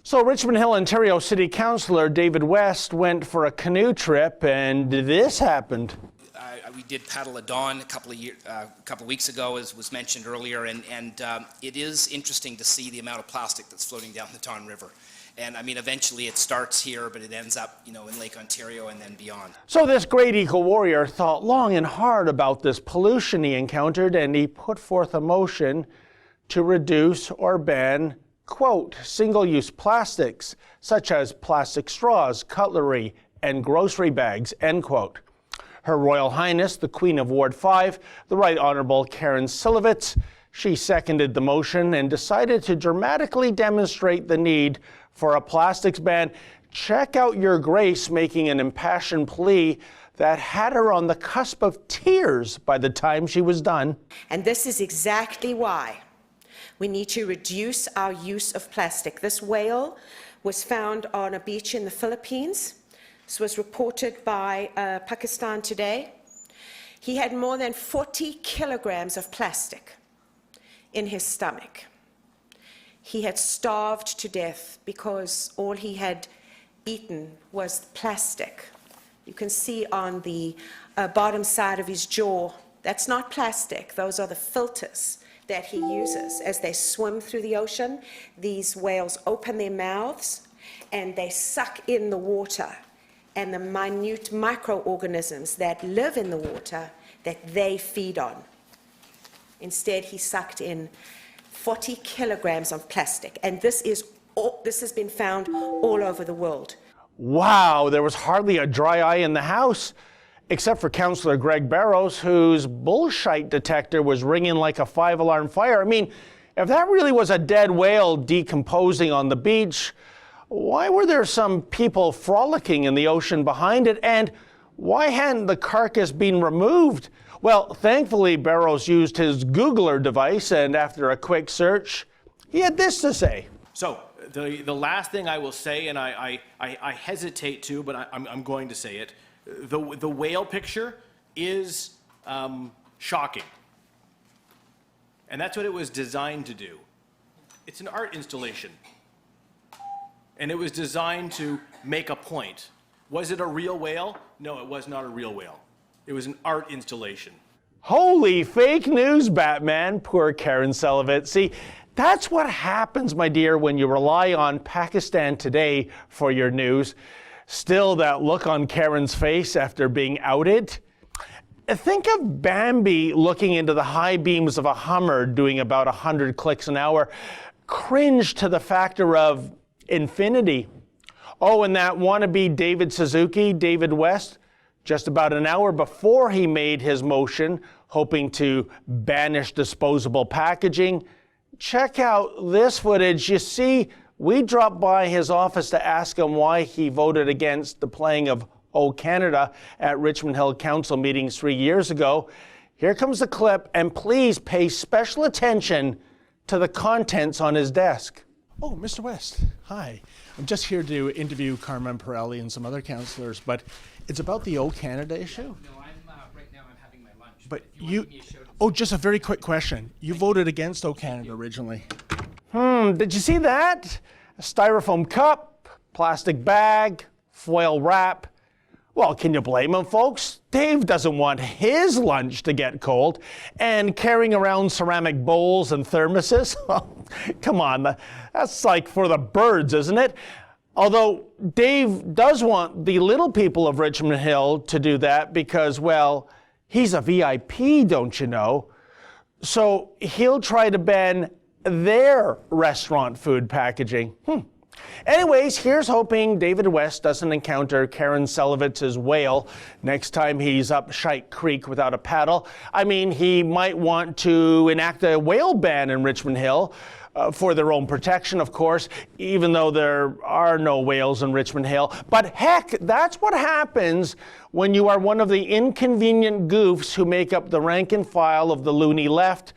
So Richmond Hill, Ontario City Councillor David West went for a canoe trip, and this happened. We did paddle a dawn a couple of weeks ago, as was mentioned earlier, and it is interesting to see the amount of plastic that's floating down the Don River. And I mean, eventually it starts here, but it ends up, in Lake Ontario and then beyond. So this great eco-warrior thought long and hard about this pollution he encountered, and he put forth a motion to reduce or ban, quote, single-use plastics, such as plastic straws, cutlery, and grocery bags, end quote. Her Royal Highness, the Queen of Ward 5, the Right Honourable Karen Cilevitz, she seconded the motion and decided to dramatically demonstrate the need for a plastics ban. Check out Your Grace making an impassioned plea that had her on the cusp of tears by the time she was done. And this is exactly why we need to reduce our use of plastic. This whale was found on a beach in the Philippines. This was reported by Pakistan Today. He had more than 40 kilograms of plastic in his stomach. He had starved to death because all he had eaten was plastic. You can see on the bottom side of his jaw, that's not plastic, those are the filters that he uses as they swim through the ocean. These whales open their mouths and they suck in the water and the minute microorganisms that live in the water that they feed on. Instead, he sucked in 40 kilograms of plastic, and this has been found all over the world. Wow, there was hardly a dry eye in the house, except for Councillor Greg Beros, whose bullshite detector was ringing like a 5-alarm fire. I mean, if that really was a dead whale decomposing on the beach, why were there some people frolicking in the ocean behind it, and why hadn't the carcass been removed? Well, thankfully, Beros used his Googler device, and after a quick search, he had this to say. So, the last thing I will say, and I hesitate to, but I'm going to say it, the whale picture is shocking. And that's what it was designed to do. It's an art installation. And it was designed to make a point. Was it a real whale? No, it was not a real whale. It was an art installation. Holy fake news, Batman. Poor Karen Cilevitz. See, that's what happens, my dear, when you rely on Pakistan Today for your news. Still, that look on Karen's face after being outed. Think of Bambi looking into the high beams of a Hummer doing about 100 clicks an hour. Cringe to the factor of infinity. Oh, and that wannabe David Suzuki, David West, just about an hour before he made his motion, hoping to banish disposable packaging. Check out this footage. You see, we dropped by his office to ask him why he voted against the playing of O Canada at Richmond Hill Council meetings 3 years ago. Here comes the clip, and please pay special attention to the contents on his desk. Oh, Mr. West, hi. I'm just here to interview Carmen Pirelli and some other councillors, but it's about the O Canada issue. No, right now I'm having my lunch. But oh, just a very quick question. You voted against O Canada originally. Did you see that? A styrofoam cup, plastic bag, foil wrap. Well, can you blame him, folks? Dave doesn't want his lunch to get cold. And carrying around ceramic bowls and thermoses? Come on, that's like for the birds, isn't it? Although Dave does want the little people of Richmond Hill to do that because, well, he's a VIP, don't you know? So he'll try to ban their restaurant food packaging. Anyways, here's hoping David West doesn't encounter Karen Cilevitz's whale next time he's up Shite Creek without a paddle. I mean, he might want to enact a whale ban in Richmond Hill for their own protection, of course, even though there are no whales in Richmond Hill. But heck, that's what happens when you are one of the inconvenient goofs who make up the rank and file of the loony left.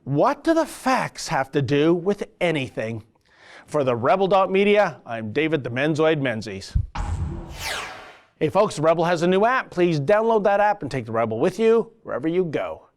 What do the facts have to do with anything? For the Rebel.media, I'm David the Menzoid Menzies. Hey folks, the Rebel has a new app. Please download that app and take the Rebel with you wherever you go.